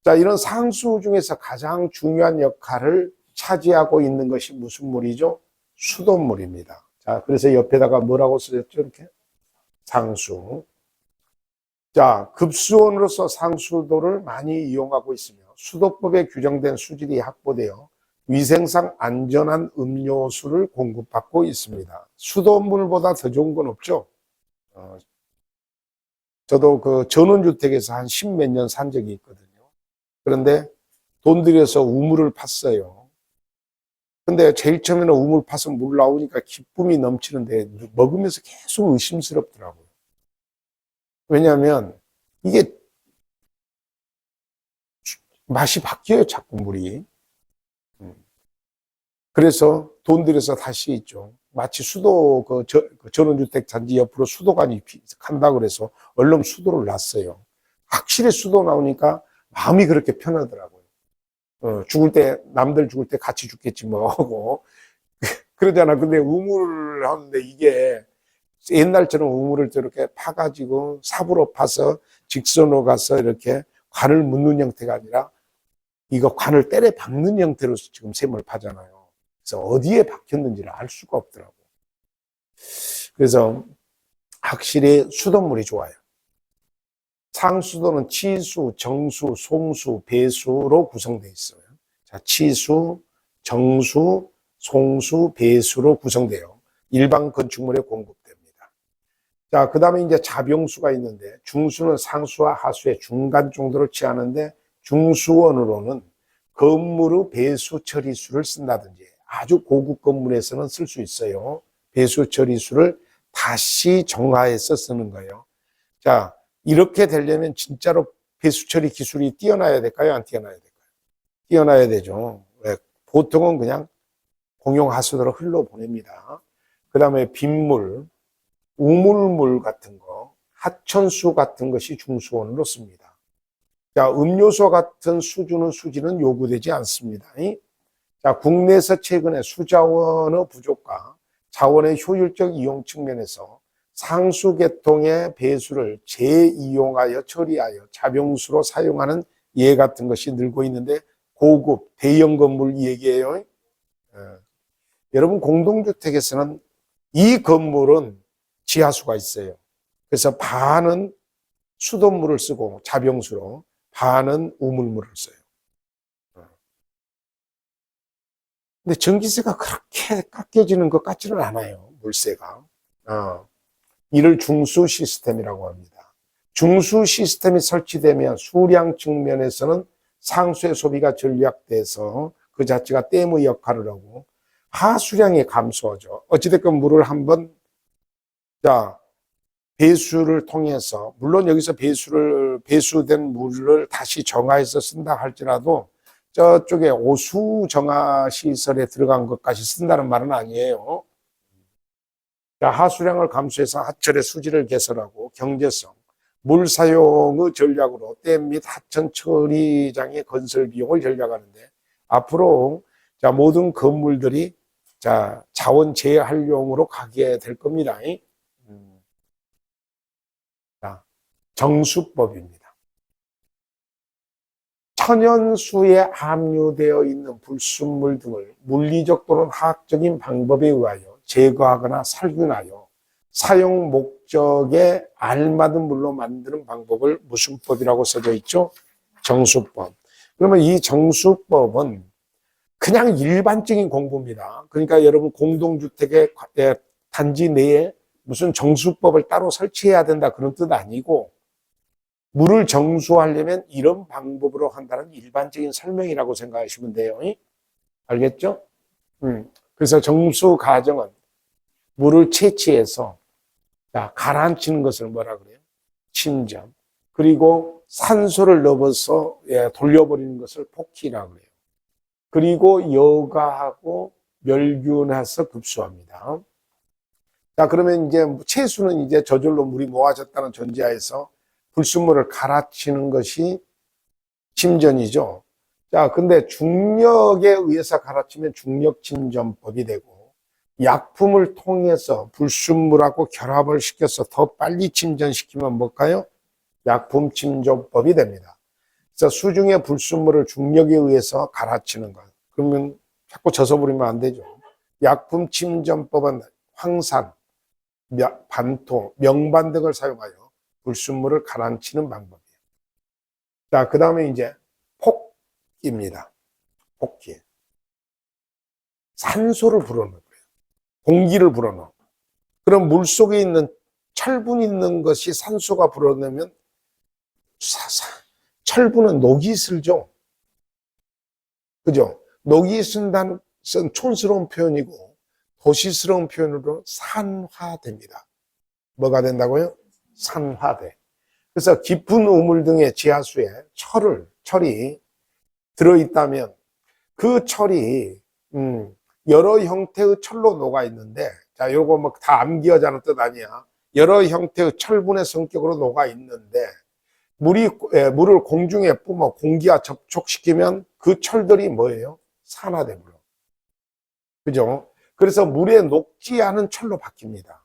자, 이런 상수 중에서 가장 중요한 역할을 차지하고 있는 것이 무슨 물이죠? 수돗물입니다. 자, 그래서 옆에다가 뭐라고 쓰셨죠? 이렇게? 상수. 자, 급수원으로서 상수도를 많이 이용하고 있으며 수도법에 규정된 수질이 확보되어 위생상 안전한 음료수를 공급받고 있습니다. 수돗물보다 더 좋은 건 없죠. 저도 그 전원주택에서 한 10몇 년 산 적이 있거든요. 그런데 돈 들여서 우물을 팠어요. 근데 제일 처음에는 우물 파서 물 나오니까 기쁨이 넘치는데 먹으면서 계속 의심스럽더라고요. 왜냐하면 이게 맛이 바뀌어요, 자꾸 물이. 그래서 돈 들여서 다시 있죠. 마치 수도, 그 전원주택 단지 옆으로 수도관이 간다 그래서 얼른 수도를 놨어요. 확실히 수도 나오니까 마음이 그렇게 편하더라고요. 죽을 때, 남들 죽을 때 같이 죽겠지 뭐 하고. 그러잖아. 근데 우물을 하는데 이게 옛날처럼 우물을 저렇게 파가지고 삽으로 파서 직선으로 가서 이렇게 관을 묻는 형태가 아니라 이거 관을 때려 박는 형태로 지금 샘을 파잖아요. 그래서 어디에 박혔는지를 알 수가 없더라고요. 그래서 확실히 수돗물이 좋아요. 상수도는 치수, 정수, 송수, 배수로 구성되어 있어요. 자, 치수, 정수, 송수, 배수로 구성되어 일반 건축물에 공급됩니다. 자, 그 다음에 이제 잡용수가 있는데, 중수는 상수와 하수의 중간 정도를 취하는데, 중수원으로는 건물의 배수 처리수를 쓴다든지 아주 고급 건물에서는 쓸 수 있어요. 배수 처리수를 다시 정화해서 쓰는 거예요. 자, 이렇게 되려면 진짜로 배수 처리 기술이 뛰어나야 될까요? 안 뛰어나야 될까요? 뛰어나야 되죠. 왜? 보통은 그냥 공용하수도로 흘러보냅니다. 그 다음에 빗물, 우물물 같은 거, 하천수 같은 것이 중수원으로 씁니다. 자, 음료수 같은 수지는 요구되지 않습니다. 자, 국내에서 최근에 수자원의 부족과 자원의 효율적 이용 측면에서 상수계통의 배수를 재이용하여 처리하여 자병수로 사용하는 예 같은 것이 늘고 있는데 고급 대형 건물 얘기예요. 여러분 공동주택에서는 이 건물은 지하수가 있어요. 그래서 반은 수돗물을 쓰고 자병수로 반은 우물물을 써요. 근데 전기세가 그렇게 깎여지는 것 같지는 않아요. 물세가. 이를 중수 시스템이라고 합니다. 중수 시스템이 설치되면 수량 측면에서는 상수의 소비가 전략돼서 그 자체가 댐의 역할을 하고 하수량이 감소하죠. 어찌됐건 물을 한번 배수를 통해서, 물론 여기서 배수된 물을 다시 정화해서 쓴다 할지라도 저쪽에 오수 정화 시설에 들어간 것까지 쓴다는 말은 아니에요. 하수량을 감소해서 하천의 수질을 개선하고 경제성, 물 사용의 전략으로 댐 및 하천 처리장의 건설 비용을 절약하는데 앞으로 모든 건물들이 자원 재활용으로 가게 될 겁니다. 정수법입니다. 천연수에 함유되어 있는 불순물 등을 물리적 또는 화학적인 방법에 의하여 제거하거나 살균하여 사용 목적에 알맞은 물로 만드는 방법을 무슨 법이라고 써져 있죠? 정수법. 그러면 이 정수법은 그냥 일반적인 공부입니다. 그러니까 여러분 공동주택의 단지 내에 무슨 정수법을 따로 설치해야 된다 그런 뜻 아니고 물을 정수하려면 이런 방법으로 한다는 일반적인 설명이라고 생각하시면 돼요. 알겠죠? 그래서 정수 과정은 물을 채취해서 가라앉히는 것을 뭐라 그래요? 침전. 그리고 산소를 넣어서 돌려버리는 것을 폭기라고 그래요. 그리고 여과하고 멸균해서 급수합니다. 자, 그러면 이제 채수는 이제 저절로 물이 모아졌다는 전제하에서 불순물을 갈아치는 것이 침전이죠. 자, 근데 중력에 의해서 갈아치면 중력침전법이 되고 약품을 통해서 불순물하고 결합을 시켜서 더 빨리 침전시키면 뭘까요? 약품침전법이 됩니다. 그래서 수중의 불순물을 중력에 의해서 갈아치는 것. 그러면 자꾸 젖어 버리면 안 되죠. 약품침전법은 황산, 반토, 명반 등을 사용하여 불순물을 가라앉히는 방법이에요. 자, 그 다음에 이제 폭기입니다. 폭기. 산소를 불어넣어요. 공기를 불어넣어. 그럼 물 속에 있는 철분 있는 것이 산소가 불어넣으면 철분은 녹이 슬죠. 그죠? 녹이 쓴다는 것은 촌스러운 표현이고 도시스러운 표현으로 산화됩니다. 뭐가 된다고요? 산화돼. 그래서 깊은 우물 등의 지하수에 철이 들어있다면 그 철이 여러 형태의 철로 녹아 있는데, 자, 요거 뭐 다 암기하자는 뜻 아니야. 여러 형태의 철분의 성격으로 녹아 있는데 물을 공중에 뿜어 공기와 접촉시키면 그 철들이 뭐예요? 산화돼 버려. 그죠? 그래서 물에 녹지 않은 철로 바뀝니다.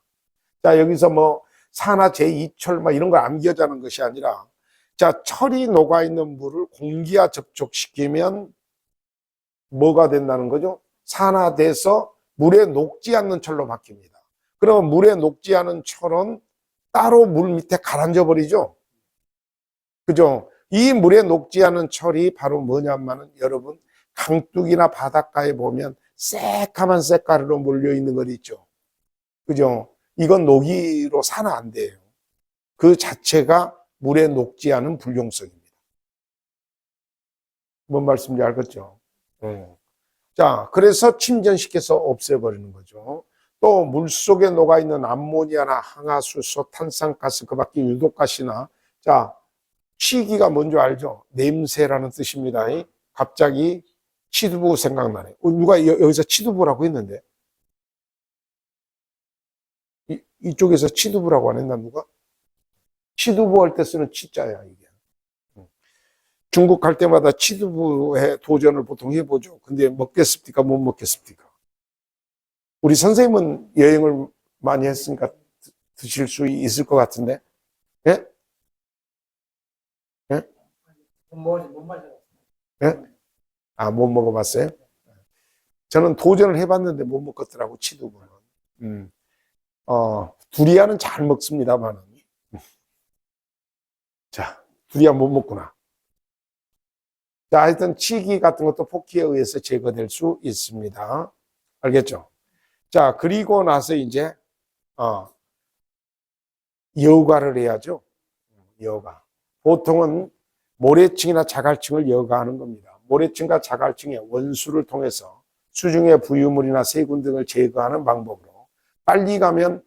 자, 여기서 뭐 산화 제2철 막 이런 걸 암기하자는 것이 아니라, 자, 철이 녹아 있는 물을 공기와 접촉시키면 뭐가 된다는 거죠? 산화돼서 물에 녹지 않는 철로 바뀝니다. 그러면 물에 녹지 않은 철은 따로 물 밑에 가라앉아 버리죠. 그죠? 이 물에 녹지 않은 철이 바로 뭐냐면은 여러분 강둑이나 바닷가에 보면 새카만 색깔로 몰려 있는 것 있죠. 그죠? 이건 녹이로 산화 안 돼요. 그 자체가 물에 녹지 않은 불용성입니다. 뭔 말씀인지 알겠죠? 자, 그래서 침전시켜서 없애버리는 거죠. 또 물속에 녹아있는 암모니아나 항아수소, 탄산가스, 그 밖에 유독가스나, 자, 취기가 뭔지 알죠? 냄새라는 뜻입니다. 갑자기 치두부 생각나네. 누가 여기서 치두부라고 했는데? 이쪽에서 치두부라고 안 했나, 누가? 치두부 할 때 쓰는 치자야, 이게. 중국 갈 때마다 치두부에 도전을 보통 해보죠. 근데 먹겠습니까? 못 먹겠습니까? 우리 선생님은 여행을 많이 했으니까 드실 수 있을 것 같은데? 예? 예? 못 마셔. 예? 아, 못 먹어봤어요? 저는 도전을 해봤는데 못 먹겠더라고, 치두부는. 두리안은 잘 먹습니다만. 자, 두리안 못 먹구나. 자, 하여튼 치기 같은 것도 포키에 의해서 제거될 수 있습니다. 알겠죠? 자, 그리고 나서 이제, 여과를 해야죠. 여과. 보통은 모래층이나 자갈층을 여과하는 겁니다. 모래층과 자갈층의 원수를 통해서 수중의 부유물이나 세균 등을 제거하는 방법으로 빨리 가면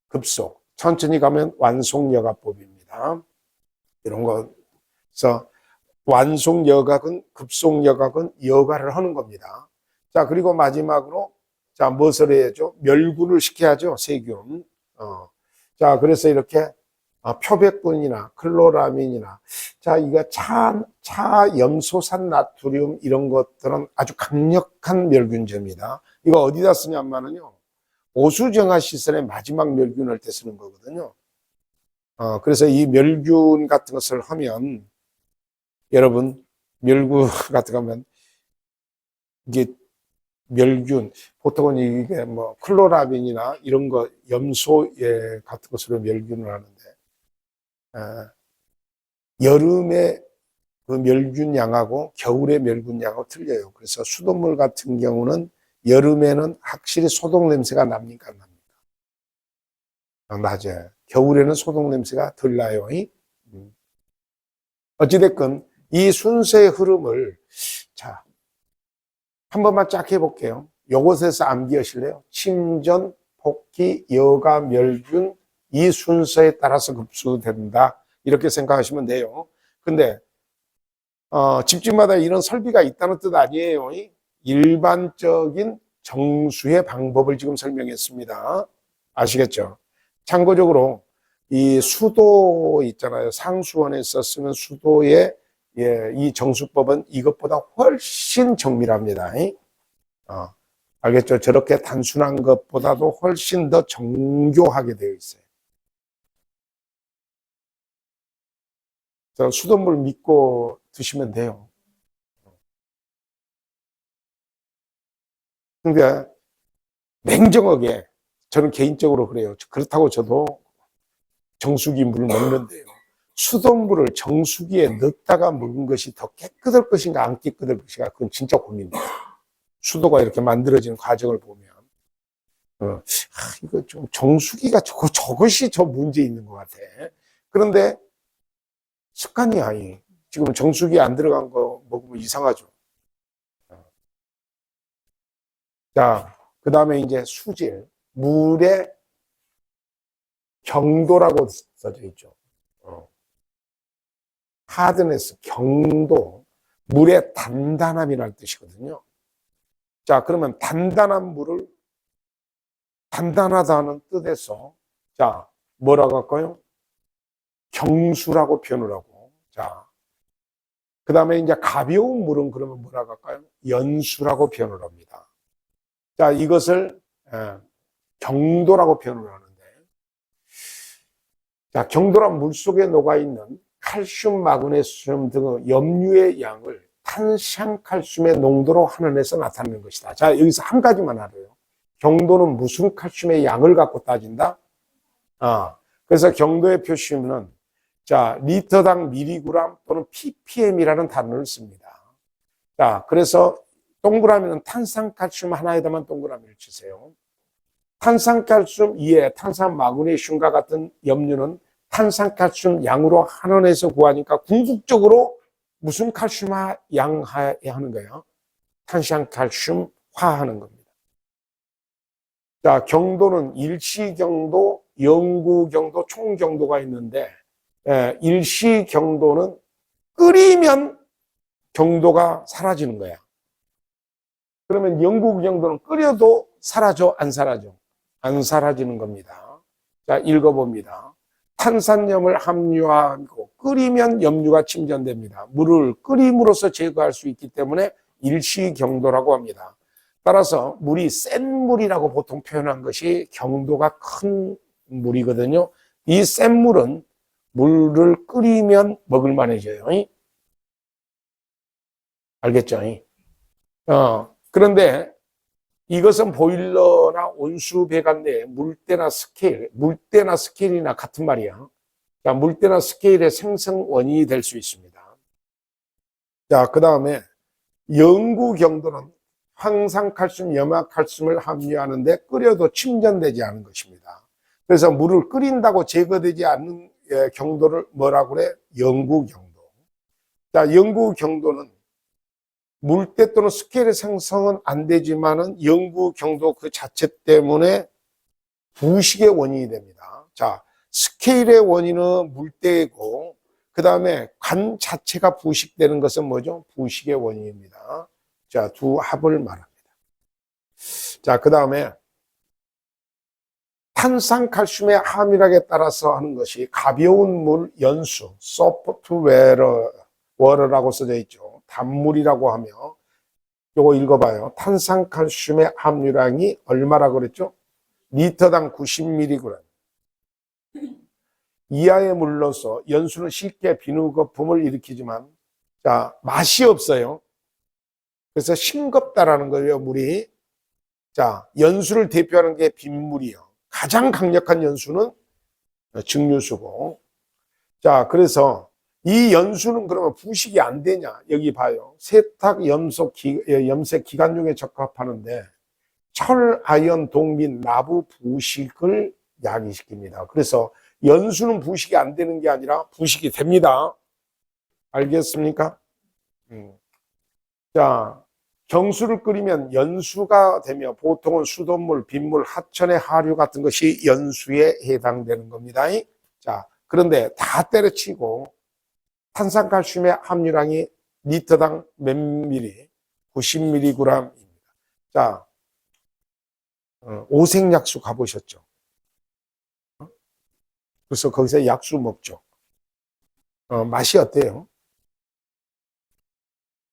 급속, 천천히 가면 완속여과법입니다. 이런 거서 완속여각은 급속여각은 여과를 하는 겁니다. 자, 그리고 마지막으로 자, 무엇을 해야죠? 멸균을 시켜야죠, 세균. 자, 그래서 이렇게 표백분이나 클로라민이나 자, 이거 차염소산 나트륨 이런 것들은 아주 강력한 멸균제입니다. 이거 어디다 쓰냐면요, 오수정화 시설의 마지막 멸균할 때 쓰는 거거든요. 그래서 이 멸균 같은 것을 하면 여러분, 멸균 같은 거 하면 이게 멸균, 보통은 이게 뭐 클로라빈이나 이런 거 염소 같은 것으로 멸균을 하는데, 여름에 그 멸균 양하고 겨울에 멸균 양하고 틀려요. 그래서 수돗물 같은 경우는 여름에는 확실히 소독 냄새가 납니까? 안 납니까? 맞아요. 겨울에는 소독 냄새가 덜 나요. 어찌됐건 이 순서의 흐름을 자, 한 번만 쫙 해볼게요. 요것에서 암기하실래요? 침전, 폭기, 여과, 멸균 이 순서에 따라서 급수된다. 이렇게 생각하시면 돼요. 근데 집집마다 이런 설비가 있다는 뜻 아니에요. 일반적인 정수의 방법을 지금 설명했습니다. 아시겠죠? 참고적으로 이 수도 있잖아요. 상수원에서 쓰는 수도의 이 정수법은 이것보다 훨씬 정밀합니다. 알겠죠? 저렇게 단순한 것보다도 훨씬 더 정교하게 되어 있어요. 수돗물 믿고 드시면 돼요. 근데 냉정하게 저는 개인적으로 그래요. 그렇다고 저도 정수기 물을 먹는데요. 수돗물을 정수기에 넣다가 먹은 것이 더 깨끗할 것인가 안 깨끗할 것인가 그건 진짜 고민돼요. 수도가 이렇게 만들어지는 과정을 보면 이거 좀 정수기가 저것이 저 문제 있는 것 같아. 그런데 습관이야. 지금 정수기에 안 들어간 거 먹으면 이상하죠. 자, 그 다음에 이제 수질, 물의 경도라고 써져 있죠. 하드네스, 경도, 물의 단단함이라는 뜻이거든요. 자, 그러면 단단한 물을 단단하다는 뜻에서 자, 뭐라고 할까요? 경수라고 표현을 하고, 자, 그 다음에 이제 가벼운 물은 그러면 뭐라고 할까요? 연수라고 표현을 합니다. 자, 이것을 경도라고 표현을 하는데, 자, 경도란 물 속에 녹아있는 칼슘, 마그네슘 등의 염류의 양을 탄산칼슘의 농도로 환원해서 나타내는 것이다. 자, 여기서 한 가지만 알아요. 경도는 무슨 칼슘의 양을 갖고 따진다? 그래서 경도의 표시는 자, 리터당 미리그램 또는 ppm이라는 단어를 씁니다. 자, 그래서 동그라미는 탄산칼슘 하나에다만 동그라미를 치세요. 탄산칼슘 이에 탄산 마그네슘과 같은 염류는 탄산칼슘 양으로 환원해서 구하니까 궁극적으로 무슨 칼슘 양해야 하는 거예요? 탄산칼슘 화하는 겁니다. 자, 경도는 일시경도, 영구경도, 총경도가 있는데 일시경도는 끓이면 경도가 사라지는 거야. 그러면 영구 경도는 끓여도 사라져, 안 사라져? 안 사라지는 겁니다. 자, 읽어봅니다. 탄산염을 함유하고 끓이면 염류가 침전됩니다. 물을 끓임으로써 제거할 수 있기 때문에 일시경도라고 합니다. 따라서 물이 센 물이라고 보통 표현한 것이 경도가 큰 물이거든요. 이 센 물은 물을 끓이면 먹을만해져요. 알겠죠? 그런데 이것은 보일러나 온수 배관내 물때나 스케일이나 같은 말이야. 자, 물때나 스케일의 생성 원인이 될 수 있습니다. 자, 그 다음에 영구 경도는 황산칼슘, 염화칼슘을 함유하는데 끓여도 침전되지 않은 것입니다. 그래서 물을 끓인다고 제거되지 않는 경도를 뭐라고 그래? 영구 경도. 자, 영구 경도는 물때 또는 스케일의 생성은 안 되지만은 영구 경도 그 자체 때문에 부식의 원인이 됩니다. 자, 스케일의 원인은 물때이고, 그 다음에 관 자체가 부식되는 것은 뭐죠? 부식의 원인입니다. 자, 두 합을 말합니다. 자, 그 다음에 탄산칼슘의 함유량에 따라서 하는 것이 가벼운 물 연수, 소프트웨어라고 써져 있죠. 단물이라고 하며, 요거 읽어봐요. 탄산칼슘의 함유량이 얼마라고 그랬죠? 리터당 90mg. 이하의 물로서 연수는 쉽게 비누거품을 일으키지만, 자, 맛이 없어요. 그래서 싱겁다라는 거예요, 물이. 자, 연수를 대표하는 게 빗물이요. 가장 강력한 연수는 증류수고. 자, 그래서 이 연수는 그러면 부식이 안 되냐? 여기 봐요. 세탁 염색 기관용에 적합하는데 철, 아연, 동민, 나부 부식을 야기시킵니다. 그래서 연수는 부식이 안 되는 게 아니라 부식이 됩니다. 알겠습니까? 자, 경수를 끓이면 연수가 되며 보통은 수돗물, 빗물, 하천의 하류 같은 것이 연수에 해당되는 겁니다. 자, 그런데 다 때려치고 탄산칼슘의 함유량이 리터당 몇 미리? 90mg입니다. 자, 오색약수 가보셨죠? 그래서 거기서 약수 먹죠. 맛이 어때요?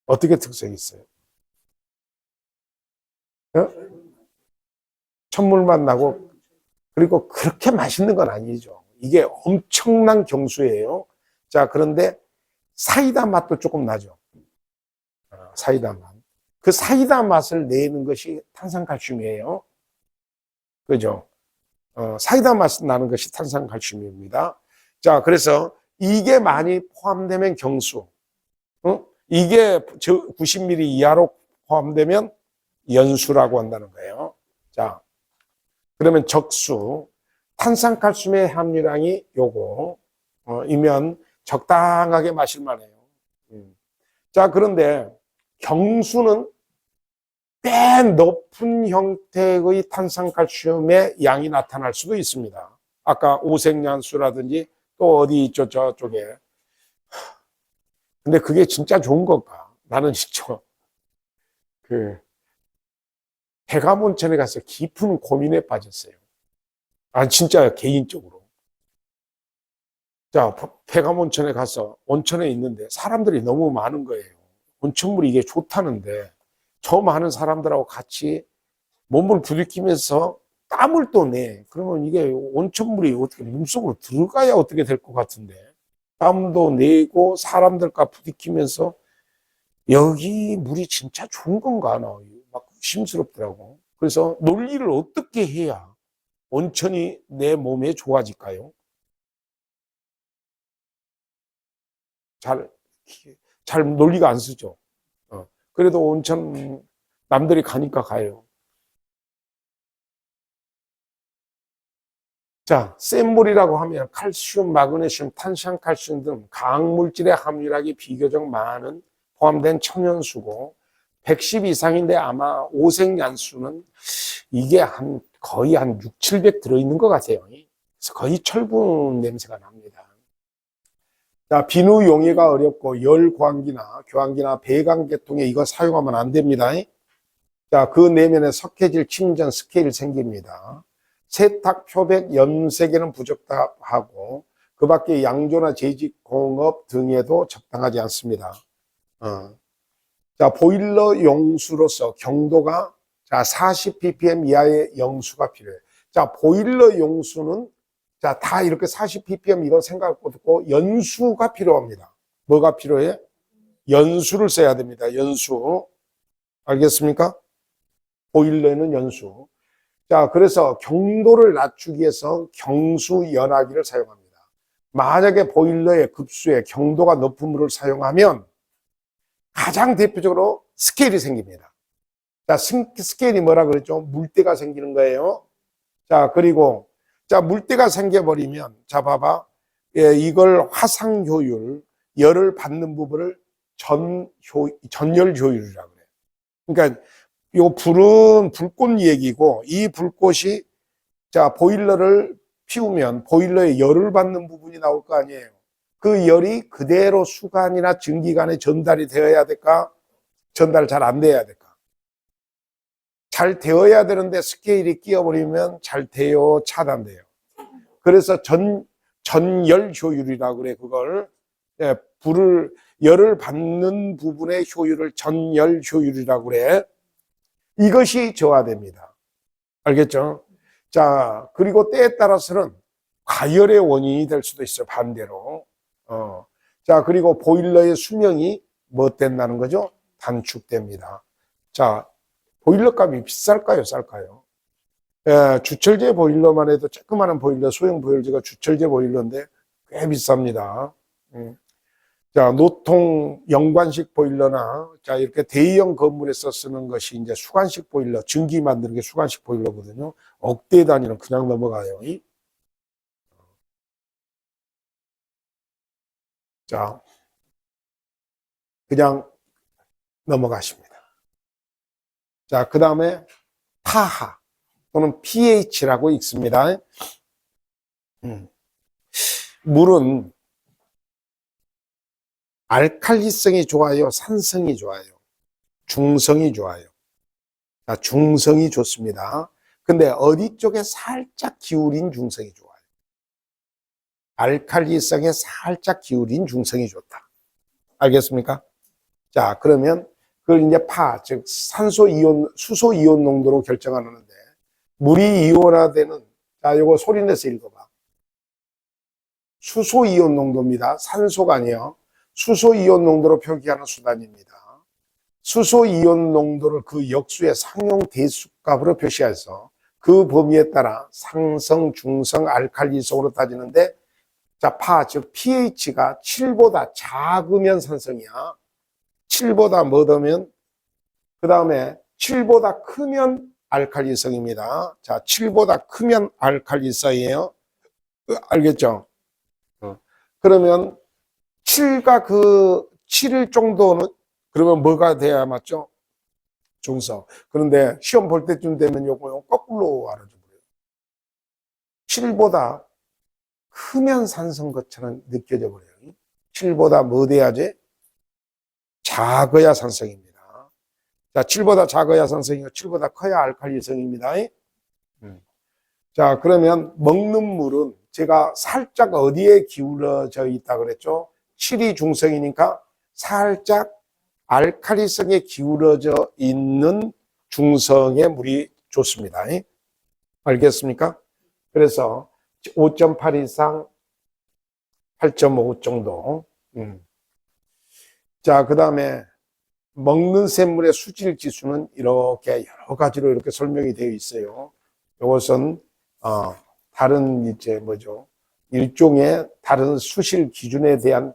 어떻게 특색이 있어요? 천물맛 나고, 그리고 그렇게 맛있는 건 아니죠. 이게 엄청난 경수예요. 자, 그런데 사이다 맛도 조금 나죠. 사이다 맛. 그 사이다 맛을 내는 것이 탄산칼슘이에요. 그죠? 사이다 맛이 나는 것이 탄산칼슘입니다. 자, 그래서 이게 많이 포함되면 경수. 이게 90ml 이하로 포함되면 연수라고 한다는 거예요. 자, 그러면 적수. 탄산칼슘의 함유량이 요거, 이면 적당하게 마실 만해요. 자, 그런데 경수는 꽤 높은 형태의 탄산칼슘의 양이 나타날 수도 있습니다. 아까 오색연수라든지 또 어디 있죠, 저쪽에. 근데 그게 진짜 좋은 걸까? 나는 진짜 백암 온천에 가서 깊은 고민에 빠졌어요. 진짜 개인적으로. 자, 백암 온천에 가서 온천에 있는데 사람들이 너무 많은 거예요. 온천물이 이게 좋다는데 저 많은 사람들하고 같이 몸을 부딪히면서 땀을 또 내. 그러면 이게 온천물이 어떻게 몸속으로 들어가야 어떻게 될 것 같은데. 땀도 내고 사람들과 부딪히면서 여기 물이 진짜 좋은 건가 나 막 심스럽더라고. 그래서 논리를 어떻게 해야 온천이 내 몸에 좋아질까요? 잘 논리가 안 쓰죠. 그래도 온천 남들이 가니까 가요. 자, 센 물이라고 하면 칼슘, 마그네슘, 탄산칼슘 등 강물질의 함유량이 비교적 많은 포함된 천연수고 110 이상인데 아마 오색연수는 이게 거의 한 6, 700 들어있는 것 같아요. 그래서 거의 철분 냄새가 납니다. 자, 비누 용해가 어렵고 열광기나 교환기나 배관 계통에 이거 사용하면 안 됩니다. 자, 그 내면에 석회질, 침전, 스케일 생깁니다. 세탁, 표백, 염색에는 부적합하고 그 밖에 양조나 재직, 공업 등에도 적당하지 않습니다. 자, 보일러 용수로서 경도가 자, 40ppm 이하의 용수가 필요해요. 자, 보일러 용수는 자, 다 이렇게 40ppm 이건 생각하고 연수가 필요합니다. 뭐가 필요해? 연수를 써야 됩니다. 연수. 알겠습니까? 보일러에는 연수. 자, 그래서 경도를 낮추기 위해서 경수 연화기를 사용합니다. 만약에 보일러의 급수에 경도가 높은 물을 사용하면 가장 대표적으로 스케일이 생깁니다. 자, 스케일이 뭐라 그랬죠? 물때가 생기는 거예요. 자, 그리고 자, 물때가 생겨버리면 자, 봐봐. 예, 이걸 화상 효율, 열을 받는 부분을 전열 효율이라고 그래요. 그러니까 요 불은 불꽃 얘기고 이 불꽃이 자, 보일러를 피우면 보일러에 열을 받는 부분이 나올 거 아니에요. 그 열이 그대로 수관이나 전기관에 전달이 되어야 될까? 전달 잘 안 돼야 될까? 잘 되어야 되는데 스케일이 끼어버리면 잘 돼요, 차단돼요. 그래서 전열 효율이라고 그래, 그걸. 예, 열을 받는 부분의 효율을 전열 효율이라고 그래. 이것이 저하됩니다. 알겠죠? 자, 그리고 때에 따라서는 가열의 원인이 될 수도 있어요, 반대로. 자, 그리고 보일러의 수명이 뭐 된다는 거죠? 단축됩니다. 자, 보일러 값이 비쌀까요, 쌀까요? 예, 주철제 보일러만 해도 조그마한 보일러, 소형 보일러가 주철제 보일러인데 꽤 비쌉니다. 자, 노통 연관식 보일러나 자, 이렇게 대형 건물에서 쓰는 것이 이제 수관식 보일러, 전기 만드는 게 수관식 보일러거든요. 억대 단위는 그냥 넘어가요. 자, 그냥 넘어가십니다. 자, 그 다음에 파하 또는 pH라고 읽습니다. 물은 알칼리성이 좋아요? 산성이 좋아요? 중성이 좋아요? 자, 중성이 좋습니다. 근데 어디 쪽에 살짝 기울인 중성이 좋아요? 알칼리성에 살짝 기울인 중성이 좋다. 알겠습니까? 자, 그러면 그걸 이제 즉 산소 이온, 수소 이온 농도로 결정하는데 물이 이온화되는 자, 요거 소리 내서 읽어봐. 수소 이온 농도입니다. 산소가 아니에요. 수소 이온 농도로 표기하는 수단입니다. 수소 이온 농도를 그 역수의 상용 대수값으로 표시해서 그 범위에 따라 상성, 중성, 알칼리성으로 따지는데 자, 즉 pH가 7보다 작으면 산성이야. 7보다 뭐더면 그 다음에 7보다 크면 알칼리성입니다. 자, 7보다 크면 알칼리성이에요. 알겠죠? 그러면 7가 그 7일 정도는 그러면 뭐가 돼야 맞죠? 중성. 그런데 시험 볼 때쯤 되면 요거 거꾸로 알아줘 버려요. 7보다 크면 산성 것처럼 느껴져 버려요. 7보다 뭐 돼야지? 작아야 산성입니다. 자, 7보다 작아야 산성이고 7보다 커야 알칼리성입니다. 자, 그러면 먹는 물은 제가 살짝 어디에 기울어져 있다 그랬죠? 7이 중성이니까 살짝 알칼리성에 기울어져 있는 중성의 물이 좋습니다. 알겠습니까? 그래서 5.8 이상 8.5 정도. 자, 그 다음에 먹는 샘물의 수질 지수는 이렇게 여러 가지로 이렇게 설명이 되어 있어요. 이것은 다른 이제 뭐죠? 일종의 다른 수실 기준에 대한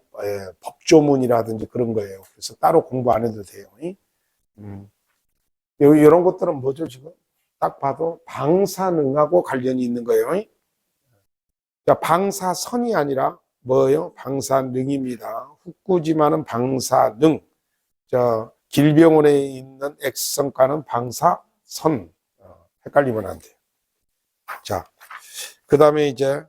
법조문이라든지 그런 거예요. 그래서 따로 공부 안 해도 돼요. 이런 것들은 뭐죠, 지금? 딱 봐도 방사능하고 관련이 있는 거예요. 자, 방사선이 아니라 뭐예요? 방사능입니다. 훅구지마는 방사능. 저 길병원에 있는 X성과는 방사선. 헷갈리면 안 돼요. 자, 그 다음에 이제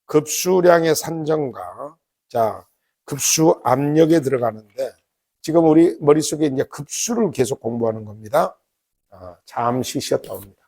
급수량의 산정과 자, 급수 압력에 들어가는데 지금 우리 머릿속에 이제 급수를 계속 공부하는 겁니다. 잠시 쉬었다 옵니다.